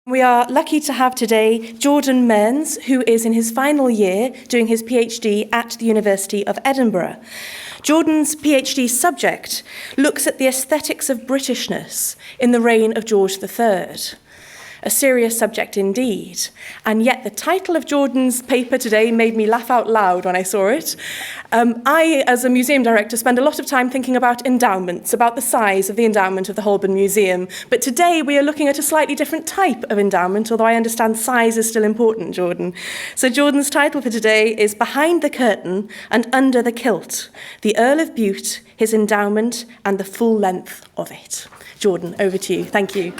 We are lucky to have today Jordan Mearns, who is in his final year doing his PhD at the University of Edinburgh. Jordan's PhD subject looks at the aesthetics of Britishness in the reign of George III. A serious subject indeed, and yet the title of Jordan's paper today made me laugh out loud when I saw it. I, as a museum director, spend a lot of time thinking about endowments, about the size of the endowment of the Holborn Museum, but today we are looking at a slightly different type of endowment, although I understand size is still important, Jordan. So Jordan's title for today is Behind the Curtain and Under the Kilt, the Earl of Bute, his endowment and the full length of it. Jordan, over to you. Thank you.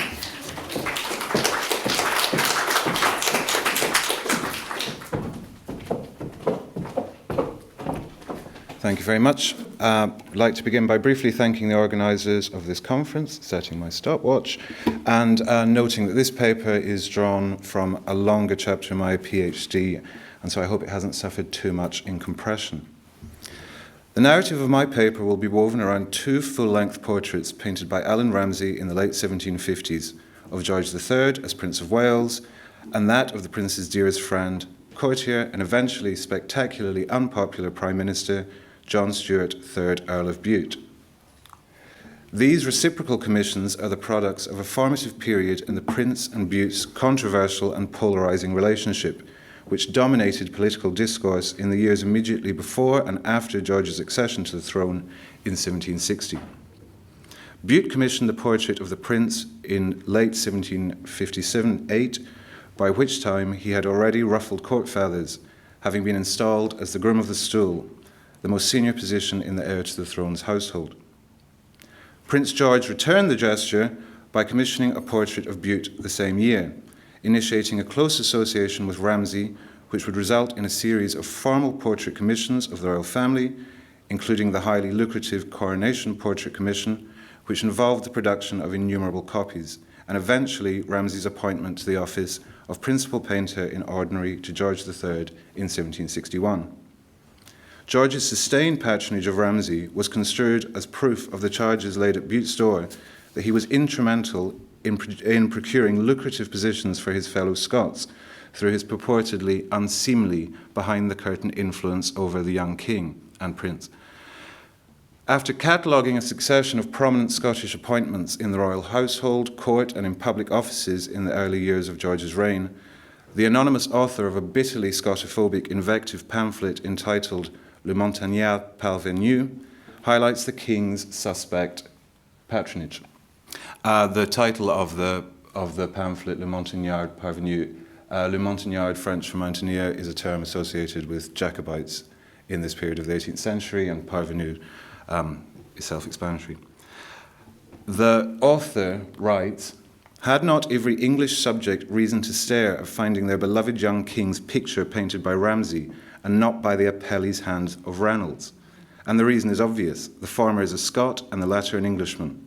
Thank you very much. I'd like to begin by briefly thanking the organisers of this conference, setting my stopwatch, and noting that this paper is drawn from a longer chapter in my PhD, and so I hope it hasn't suffered too much in compression. The narrative of my paper will be woven around two full-length portraits painted by Allan Ramsay in the late 1750s of George III as Prince of Wales, and that of the Prince's dearest friend, courtier, and eventually spectacularly unpopular Prime Minister, John Stuart, 3rd Earl of Bute. These reciprocal commissions are the products of a formative period in the Prince and Bute's controversial and polarising relationship, which dominated political discourse in the years immediately before and after George's accession to the throne in 1760. Bute commissioned the portrait of the Prince in late 1757-8, by which time he had already ruffled court feathers, having been installed as the groom of the stool, the most senior position in the heir to the throne's household. Prince George returned the gesture by commissioning a portrait of Bute the same year, initiating a close association with Ramsay, which would result in a series of formal portrait commissions of the royal family, including the highly lucrative Coronation Portrait Commission, which involved the production of innumerable copies, and eventually Ramsay's appointment to the office of Principal Painter in Ordinary to George III in 1761. George's sustained patronage of Ramsay was construed as proof of the charges laid at Bute's door that he was instrumental in procuring lucrative positions for his fellow Scots through his purportedly unseemly behind-the-curtain influence over the young king and prince. After cataloguing a succession of prominent Scottish appointments in the royal household, court, and in public offices in the early years of George's reign, the anonymous author of a bitterly Scotophobic invective pamphlet entitled Le Montagnard Parvenu highlights the king's suspect patronage. The title of the pamphlet, Le Montagnard Parvenu, Le Montagnard, French for mountaineer, is a term associated with Jacobites in this period of the 18th century, and parvenu is self-explanatory. The author writes, "Had not every English subject reason to stare at finding their beloved young king's picture painted by Ramsay, and not by the appellee's hand of Reynolds? And the reason is obvious. The former is a Scot, and the latter an Englishman.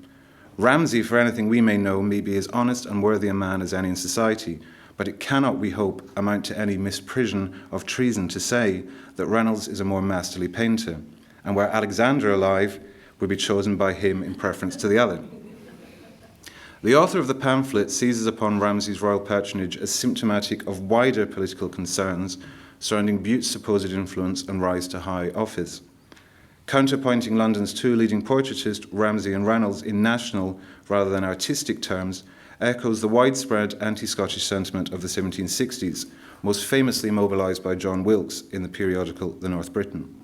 Ramsay, for anything we may know, may be as honest and worthy a man as any in society, but it cannot, we hope, amount to any misprision of treason to say that Reynolds is a more masterly painter, and were Alexander alive, would be chosen by him in preference to the other." The author of the pamphlet seizes upon Ramsay's royal patronage as symptomatic of wider political concerns surrounding Bute's supposed influence and rise to high office. Counterpointing London's two leading portraitists, Ramsay and Reynolds, in national rather than artistic terms, echoes the widespread anti-Scottish sentiment of the 1760s, most famously mobilised by John Wilkes in the periodical The North Briton.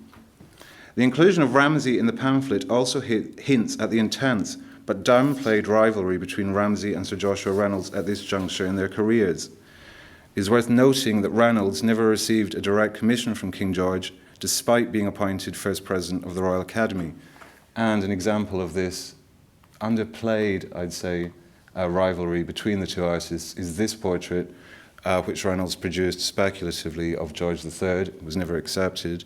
The inclusion of Ramsay in the pamphlet also hints at the intense but downplayed rivalry between Ramsay and Sir Joshua Reynolds at this juncture in their careers. It is worth noting that Reynolds never received a direct commission from King George, despite being appointed First President of the Royal Academy. And an example of this underplayed, I'd say, rivalry between the two artists is this portrait, which Reynolds produced speculatively of George III. It was never accepted.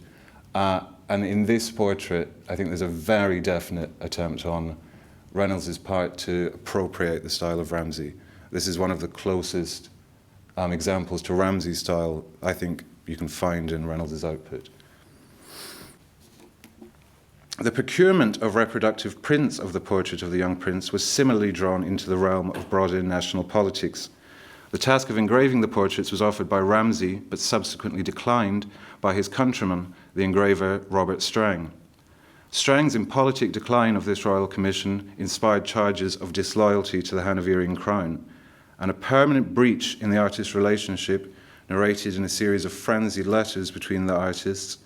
And in this portrait, I think there's a very definite attempt on Reynolds' part to appropriate the style of Ramsay. This is one of the closest examples to Ramsay's style I think you can find in Reynolds' output. The procurement of reproductive prints of the portrait of the young prince was similarly drawn into the realm of broader national politics, The task of engraving the portraits was offered by Ramsay, but subsequently declined by his countryman, the engraver Robert Strang. Strang's impolitic decline of this royal commission inspired charges of disloyalty to the Hanoverian crown, and a permanent breach in the artist relationship, narrated in a series of frenzied letters between the artists,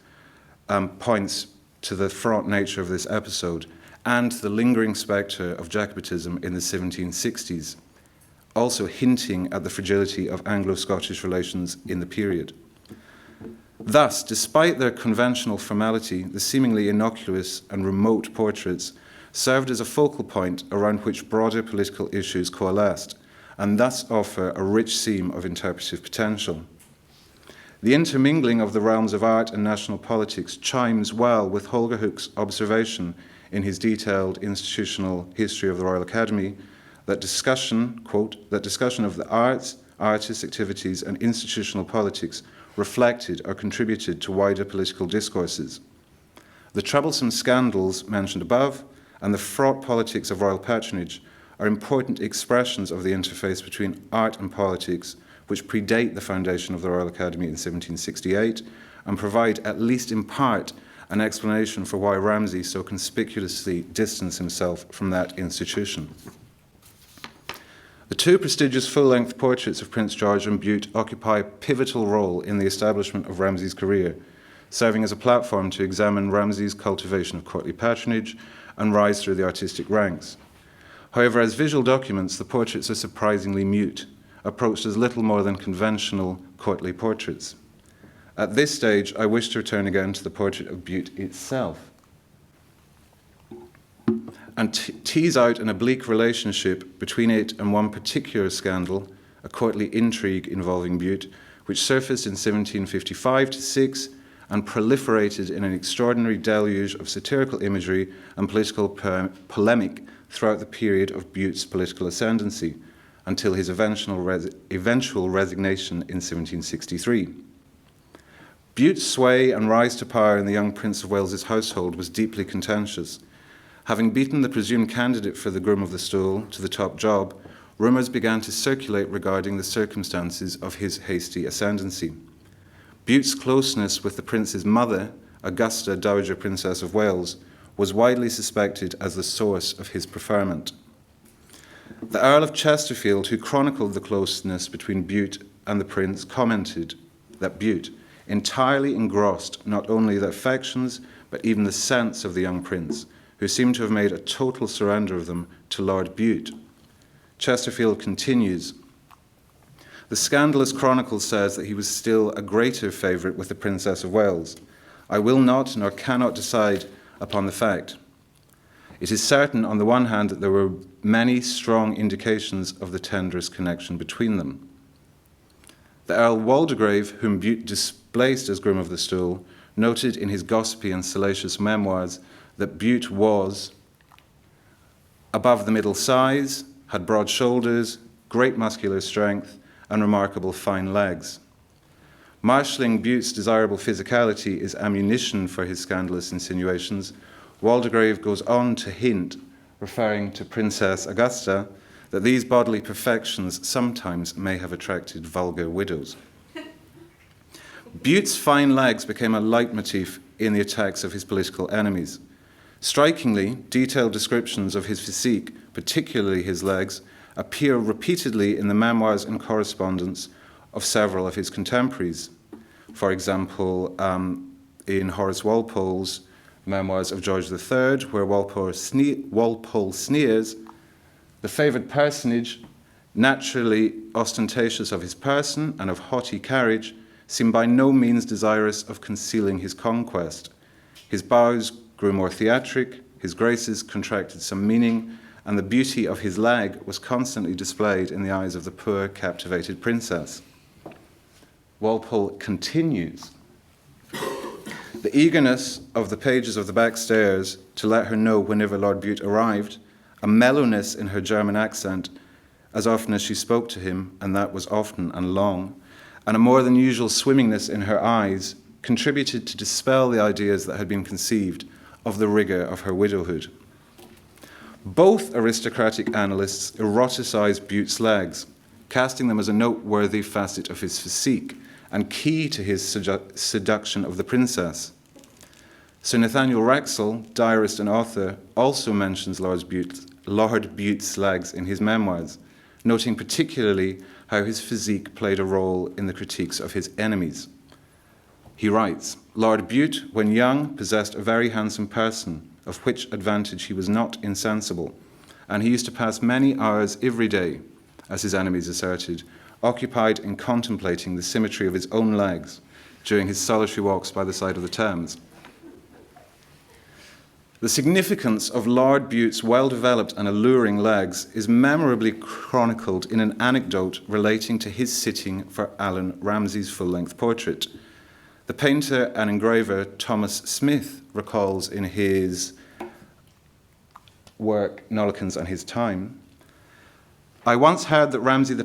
points to the fraught nature of this episode and the lingering spectre of Jacobitism in the 1760s, also hinting at the fragility of Anglo-Scottish relations in the period. Thus, despite their conventional formality, the seemingly innocuous and remote portraits served as a focal point around which broader political issues coalesced, and thus offer a rich seam of interpretive potential. The intermingling of the realms of art and national politics chimes well with Holger Hook's observation in his detailed institutional history of the Royal Academy that discussion, quote, that discussion of the arts, artists' activities, and institutional politics reflected or contributed to wider political discourses. The troublesome scandals mentioned above and the fraught politics of royal patronage are important expressions of the interface between art and politics, which predate the foundation of the Royal Academy in 1768 and provide, at least in part, an explanation for why Ramsay so conspicuously distanced himself from that institution. The two prestigious full-length portraits of Prince George and Bute occupy a pivotal role in the establishment of Ramsay's career, serving as a platform to examine Ramsay's cultivation of courtly patronage and rise through the artistic ranks. However, as visual documents, the portraits are surprisingly mute, approached as little more than conventional courtly portraits. At this stage, I wish to return again to the portrait of Bute itself and tease out an oblique relationship between it and one particular scandal, a courtly intrigue involving Bute, which surfaced in 1755-6 and proliferated in an extraordinary deluge of satirical imagery and political polemic throughout the period of Bute's political ascendancy, until his eventual resignation in 1763. Bute's sway and rise to power in the young Prince of Wales's household was deeply contentious. Having beaten the presumed candidate for the groom of the stool to the top job, rumours began to circulate regarding the circumstances of his hasty ascendancy. Bute's closeness with the prince's mother, Augusta, Dowager Princess of Wales, was widely suspected as the source of his preferment. The Earl of Chesterfield, who chronicled the closeness between Bute and the prince, commented that Bute entirely engrossed not only the affections, but even the sense of the young prince, who seemed to have made a total surrender of them to Lord Bute. Chesterfield continues, "The scandalous chronicle says that he was still a greater favourite with the Princess of Wales. I will not nor cannot decide upon the fact. It is certain, on the one hand, that there were many strong indications of the tenderest connection between them." The Earl Waldegrave, whom Bute displaced as groom of the stool, noted in his gossipy and salacious memoirs that Bute was above the middle size, had broad shoulders, great muscular strength, and remarkable fine legs. Marshalling Bute's desirable physicality is ammunition for his scandalous insinuations. Waldegrave goes on to hint, referring to Princess Augusta, that these bodily perfections sometimes may have attracted vulgar widows. Bute's fine legs became a leitmotif in the attacks of his political enemies. Strikingly, detailed descriptions of his physique, particularly his legs, appear repeatedly in the memoirs and correspondence of several of his contemporaries. For example, in Horace Walpole's Memoirs of George III, where Walpole sneers, "The favoured personage, naturally ostentatious of his person and of haughty carriage, seemed by no means desirous of concealing his conquest. His bows grew more theatric, his graces contracted some meaning, and the beauty of his leg was constantly displayed in the eyes of the poor captivated princess." Walpole continues, "The eagerness of the pages of the back stairs to let her know whenever Lord Bute arrived, a mellowness in her German accent, as often as she spoke to him, and that was often and long, and a more than usual swimmingness in her eyes, contributed to dispel the ideas that had been conceived of the rigour of her widowhood." Both aristocratic annalists eroticize Bute's legs. casting them as a noteworthy facet of his physique and key to his seduction of the princess. Sir Nathaniel Wraxall, diarist and author, also mentions Lord Bute's legs in his memoirs, noting particularly how his physique played a role in the critiques of his enemies. He writes, "Lord Bute, when young, possessed a very handsome person, of which advantage he was not insensible, and he used to pass many hours every day, as his enemies asserted, occupied in contemplating the symmetry of his own legs during his solitary walks by the side of the Thames." The significance of Lord Bute's well-developed and alluring legs is memorably chronicled in an anecdote relating to his sitting for Allan Ramsay's full-length portrait. The painter and engraver Thomas Smith recalls in his work Nollekens and His Time, I once heard Ramsay the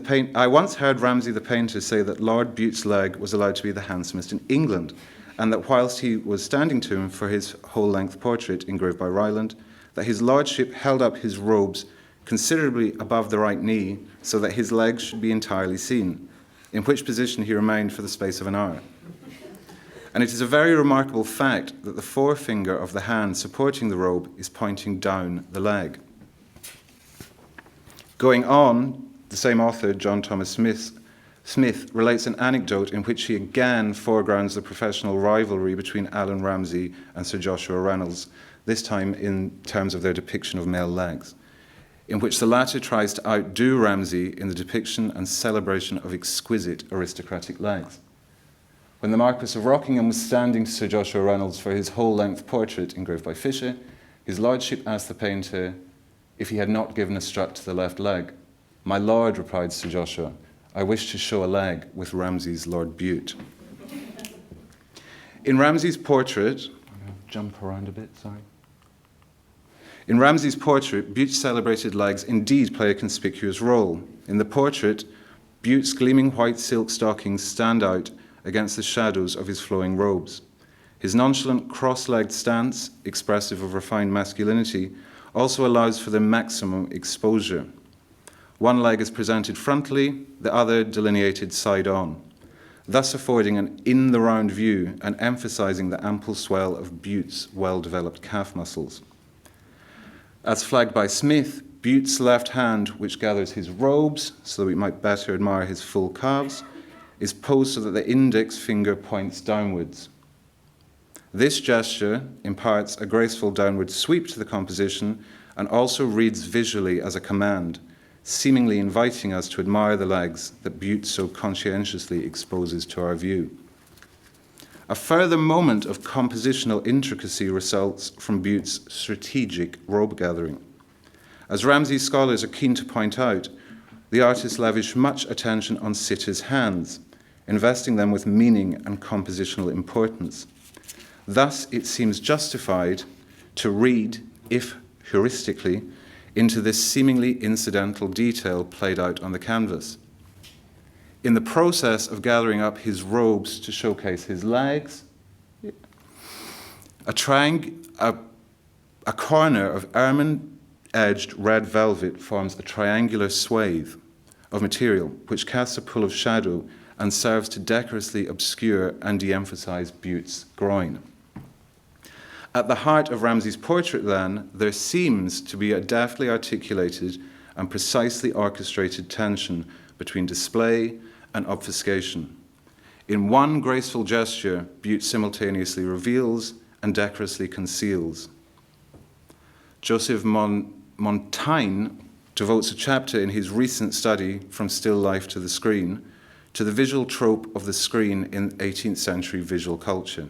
painter say that Lord Bute's leg was allowed to be the handsomest in England, and that whilst he was standing to him for his whole-length portrait engraved by Ryland, that his lordship held up his robes considerably above the right knee so that his legs should be entirely seen, in which position he remained for the space of an hour. And it is a very remarkable fact that the forefinger of the hand supporting the robe is pointing down the leg. Going on, the same author, John Thomas Smith, relates an anecdote in which he again foregrounds the professional rivalry between Allan Ramsay and Sir Joshua Reynolds, this time in terms of their depiction of male legs, in which the latter tries to outdo Ramsay in the depiction and celebration of exquisite aristocratic legs. When the Marquess of Rockingham was standing to Sir Joshua Reynolds for his whole-length portrait engraved by Fisher, his lordship asked the painter if he had not given a strut to the left leg. "My lord," replied Sir Joshua, "I wish to show a leg with Ramsay's Lord Bute." In Ramsay's portrait, I'm going to jump around a bit, sorry. In Ramsay's portrait, Bute's celebrated legs indeed play a conspicuous role. In the portrait, Bute's gleaming white silk stockings stand out against the shadows of his flowing robes. His nonchalant cross-legged stance, expressive of refined masculinity, also allows for the maximum exposure. One leg is presented frontally, the other delineated side-on, thus affording an in-the-round view and emphasizing the ample swell of Bute's well-developed calf muscles. As flagged by Smith, Bute's left hand, which gathers his robes so that we might better admire his full calves, is posed so that the index finger points downwards. This gesture imparts a graceful downward sweep to the composition and also reads visually as a command, seemingly inviting us to admire the legs that Bute so conscientiously exposes to our view. A further moment of compositional intricacy results from Bute's strategic robe gathering. As Ramsay's scholars are keen to point out, the artist lavished much attention on sitters' hands, investing them with meaning and compositional importance. Thus, it seems justified to read, if heuristically, into this seemingly incidental detail played out on the canvas. In the process of gathering up his robes to showcase his legs, a corner of ermine-edged red velvet forms a triangular swathe of material which casts a pull of shadow and serves to decorously obscure and de-emphasize Bute's groin. At the heart of Ramsay's portrait, then, there seems to be a deftly articulated and precisely orchestrated tension between display and obfuscation. In one graceful gesture, Bute simultaneously reveals and decorously conceals. Joseph Montaigne devotes a chapter in his recent study, From Still Life to the Screen, to the visual trope of the screen in 18th century visual culture,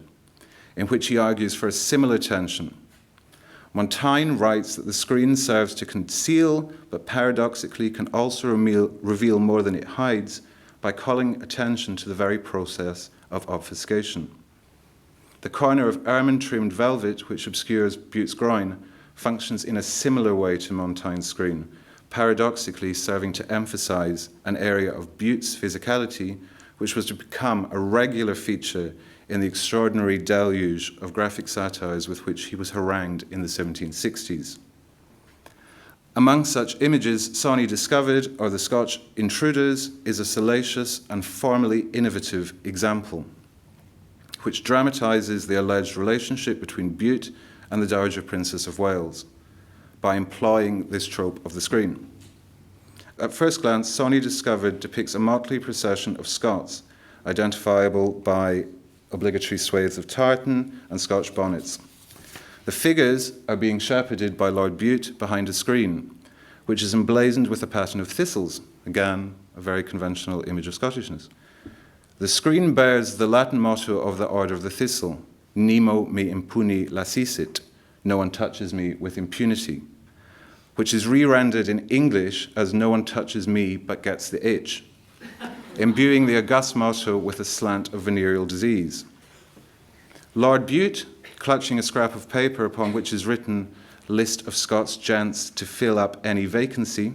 in which he argues for a similar tension. Montaigne writes that the screen serves to conceal, but paradoxically can also reveal more than it hides by calling attention to the very process of obfuscation. The corner of ermine-trimmed velvet, which obscures Bute's groin, functions in a similar way to Montaigne's screen, paradoxically serving to emphasize an area of Bute's physicality, which was to become a regular feature in the extraordinary deluge of graphic satires with which he was harangued in the 1760s. Among such images, Sawney discovered, or The Scotch Intruders, is a salacious and formally innovative example, which dramatises the alleged relationship between Bute and the Dowager Princess of Wales by employing this trope of the screen. At first glance, Sawney discovered depicts a motley procession of Scots, identifiable by obligatory swathes of tartan and Scotch bonnets. The figures are being shepherded by Lord Bute behind a screen, which is emblazoned with a pattern of thistles, again, a very conventional image of Scottishness. The screen bears the Latin motto of the Order of the Thistle, Nemo me impuni lacessit, no one touches me with impunity, which is re-rendered in English as no one touches me but gets the itch, imbuing the august motto with a slant of venereal disease. Lord Bute, clutching a scrap of paper upon which is written list of Scots gents to fill up any vacancy,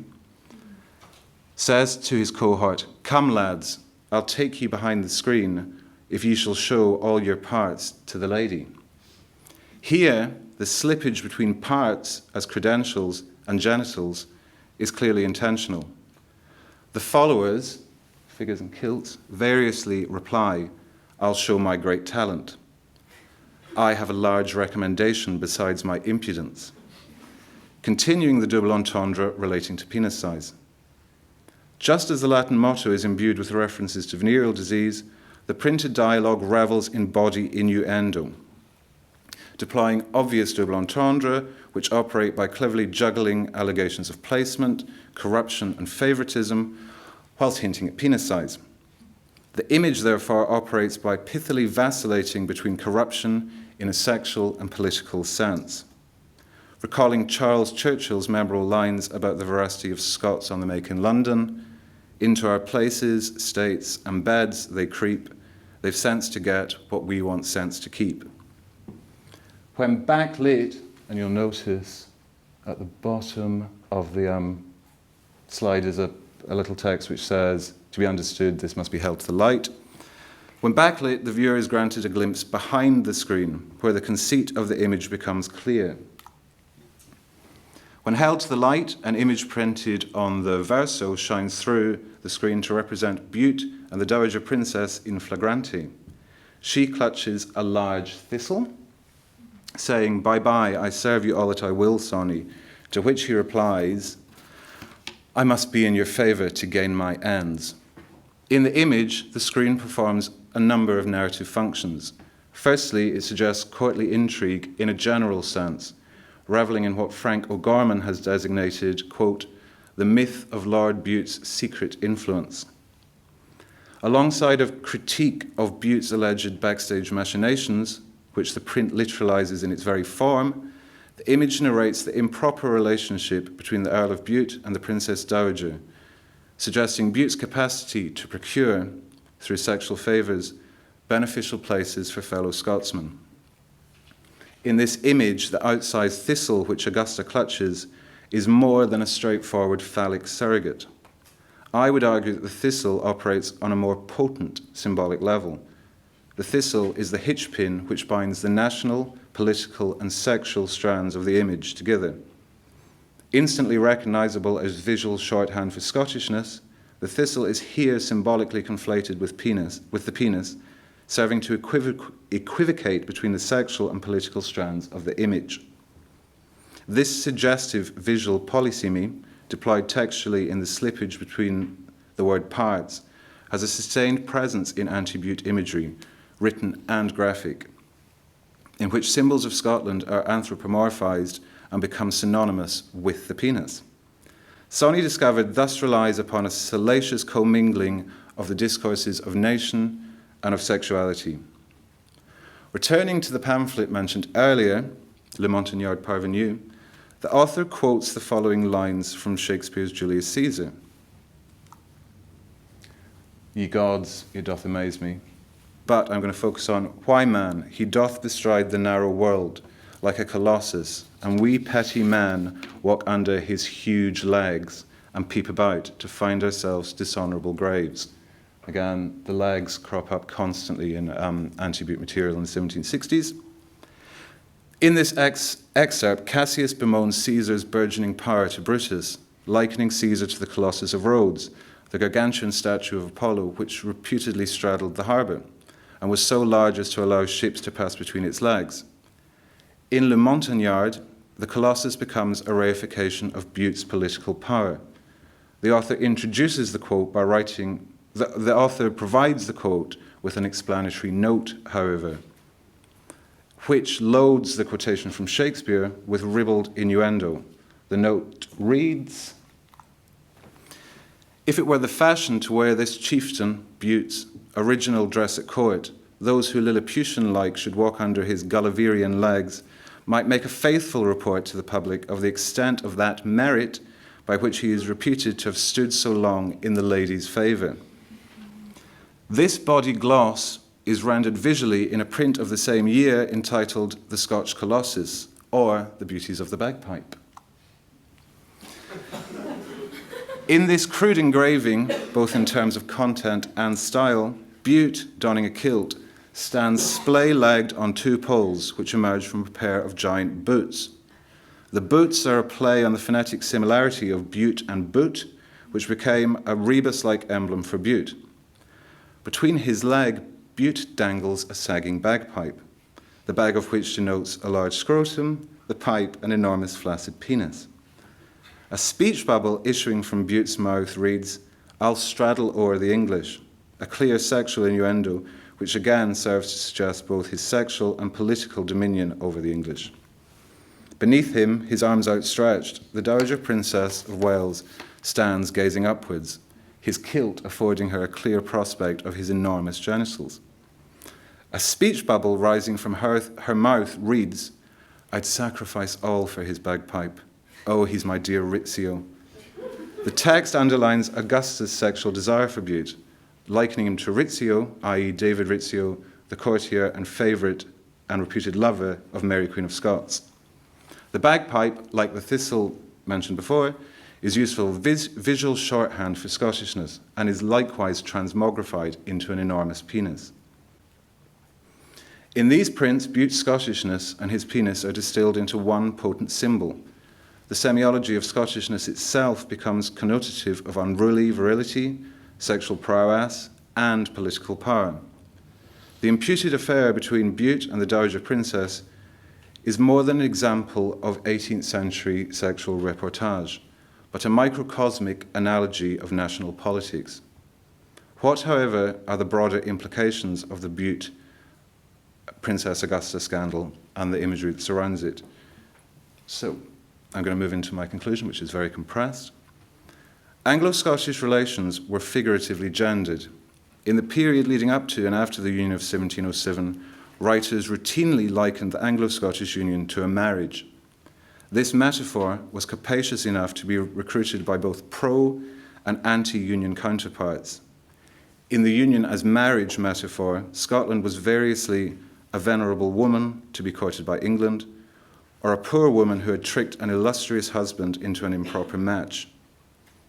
says to his cohort, "Come lads, I'll take you behind the screen if you shall show all your parts to the lady." Here, the slippage between parts as credentials and genitals is clearly intentional. The followers, figures in kilts, variously reply, "I'll show my great talent. I have a large recommendation besides my impudence," continuing the double entendre relating to penis size. Just as the Latin motto is imbued with references to venereal disease, the printed dialogue revels in body innuendo, deploying obvious double entendre, which operate by cleverly juggling allegations of placement, corruption, and favoritism, whilst hinting at penis size. The image, therefore, operates by pithily vacillating between corruption in a sexual and political sense. Recalling Charles Churchill's memorable lines about the veracity of Scots on the make in London, "Into our places, states, and beds they creep. They've sense to get what we want sense to keep." When backlit, and you'll notice at the bottom of the slide is a little text which says, "To be understood, this must be held to the light." When backlit, the viewer is granted a glimpse behind the screen, where the conceit of the image becomes clear. When held to the light, an image printed on the verso shines through the screen to represent Bute and the Dowager Princess in flagrante. She clutches a large thistle, saying, "Bye-bye, I serve you all that I will, Sawney," to which he replies, "I must be in your favour to gain my ends." In the image, the screen performs a number of narrative functions. Firstly, it suggests courtly intrigue in a general sense, reveling in what Frank O'Gorman has designated, quote, "the myth of Lord Bute's secret influence." Alongside a critique of Bute's alleged backstage machinations, which the print literalizes in its very form, the image narrates the improper relationship between the Earl of Bute and the Princess Dowager, suggesting Bute's capacity to procure, through sexual favours, beneficial places for fellow Scotsmen. In this image, the outsized thistle which Augusta clutches is more than a straightforward phallic surrogate. I would argue that the thistle operates on a more potent symbolic level. The thistle is the hitchpin which binds the national, political, and sexual strands of the image together. Instantly recognisable as visual shorthand for Scottishness, the thistle is here symbolically conflated with the penis, serving to equivocate between the sexual and political strands of the image. This suggestive visual polysemy, deployed textually in the slippage between the word parts, has a sustained presence in anti-Bute imagery, written and graphic, in which symbols of Scotland are anthropomorphized and become synonymous with the penis. Sawney discovered thus relies upon a salacious commingling of the discourses of nation and of sexuality. Returning to the pamphlet mentioned earlier, Le Montagnard Parvenu, the author quotes the following lines from Shakespeare's Julius Caesar. "Ye gods, it doth amaze me. But I'm going to focus on why man, he doth bestride the narrow world like a colossus, and we petty men walk under his huge legs and peep about to find ourselves dishonourable graves." Again, the legs crop up constantly in anti-Bute material in the 1760s. In this excerpt, Cassius bemoans Caesar's burgeoning power to Brutus, likening Caesar to the Colossus of Rhodes, the gargantuan statue of Apollo, which reputedly straddled the harbour, and was so large as to allow ships to pass between its legs. In Le Montagnard, the Colossus becomes a reification of Bute's political power. The author introduces the quote by writing, the author provides the quote with an explanatory note, however, which loads the quotation from Shakespeare with ribald innuendo. The note reads, "If it were the fashion to wear this chieftain, Bute's, original dress at court, those who Lilliputian-like should walk under his Gulliverian legs might make a faithful report to the public of the extent of that merit by which he is reputed to have stood so long in the lady's favour. This body gloss is rendered visually in a print of the same year entitled The Scotch Colossus, or The Beauties of the Bagpipe. In this crude engraving, both in terms of content and style, Bute, donning a kilt, stands splay-legged on two poles which emerge from a pair of giant boots. The boots are a play on the phonetic similarity of Bute and boot, which became a rebus-like emblem for Bute. Between his leg, Bute dangles a sagging bagpipe, the bag of which denotes a large scrotum, the pipe an enormous flaccid penis. A speech bubble issuing from Bute's mouth reads, "I'll straddle o'er the English," a clear sexual innuendo which again serves to suggest both his sexual and political dominion over the English. Beneath him, his arms outstretched, the Dowager Princess of Wales stands gazing upwards, his kilt affording her a clear prospect of his enormous genitals. A speech bubble rising from her mouth reads, "I'd sacrifice all for his bagpipe. Oh, he's my dear Rizzio." The text underlines Augustus' sexual desire for Bute, likening him to Rizzio, i.e. David Rizzio, the courtier and favourite and reputed lover of Mary Queen of Scots. The bagpipe, like the thistle mentioned before, is useful visual shorthand for Scottishness and is likewise transmogrified into an enormous penis. In these prints, Bute's Scottishness and his penis are distilled into one potent symbol. The semiology of Scottishness itself becomes connotative of unruly virility, sexual prowess, and political power. The imputed affair between Bute and the Dowager Princess is more than an example of 18th century sexual reportage, but a microcosmic analogy of national politics. What, however, are the broader implications of the Bute Princess Augusta scandal and the imagery that surrounds it? So, I'm going to move into my conclusion, which is very compressed. Anglo-Scottish relations were figuratively gendered. In the period leading up to and after the Union of 1707, writers routinely likened the Anglo-Scottish Union to a marriage. This metaphor was capacious enough to be recruited by both pro- and anti-Union counterparts. In the Union as marriage metaphor, Scotland was variously a venerable woman to be courted by England, or a poor woman who had tricked an illustrious husband into an improper match.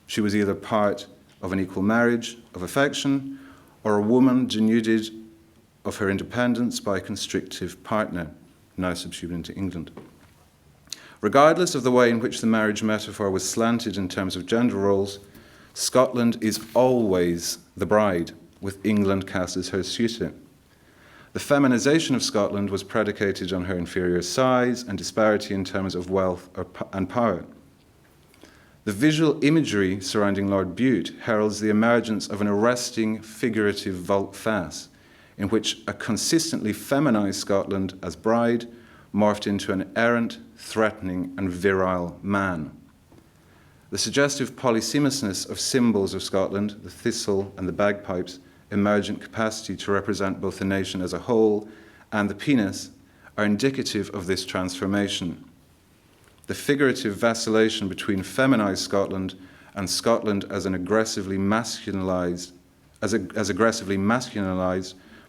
She was either part of an equal marriage of affection, or a woman denuded of her independence by a constrictive partner, now subsumed into England. Regardless of the way in which the marriage metaphor was slanted in terms of gender roles, Scotland is always the bride, with England cast as her suitor. The feminization of Scotland was predicated on her inferior size and disparity in terms of wealth and power. The visual imagery surrounding Lord Bute heralds the emergence of an arresting figurative volte-face, in which a consistently feminized Scotland as bride morphed into an errant, threatening, and virile man. The suggestive polysemousness of symbols of Scotland, the thistle and the bagpipes, emergent capacity to represent both the nation as a whole and the penis, are indicative of this transformation. The figurative vacillation between feminized Scotland and Scotland as an aggressively masculinized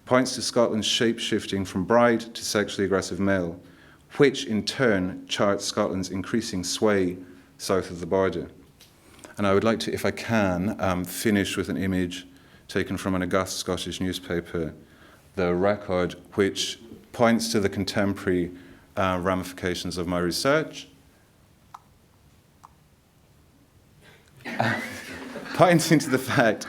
points to Scotland's shape-shifting from bride to sexually aggressive male, which in turn charts Scotland's increasing sway south of the border. And I would like to, if I can, finish with an image taken from an august Scottish newspaper, The Record, which points to the contemporary ramifications of my research, pointing to the fact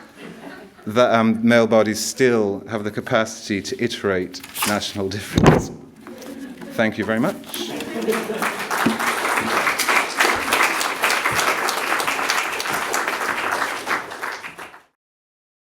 that male bodies still have the capacity to iterate national difference. Thank you very much.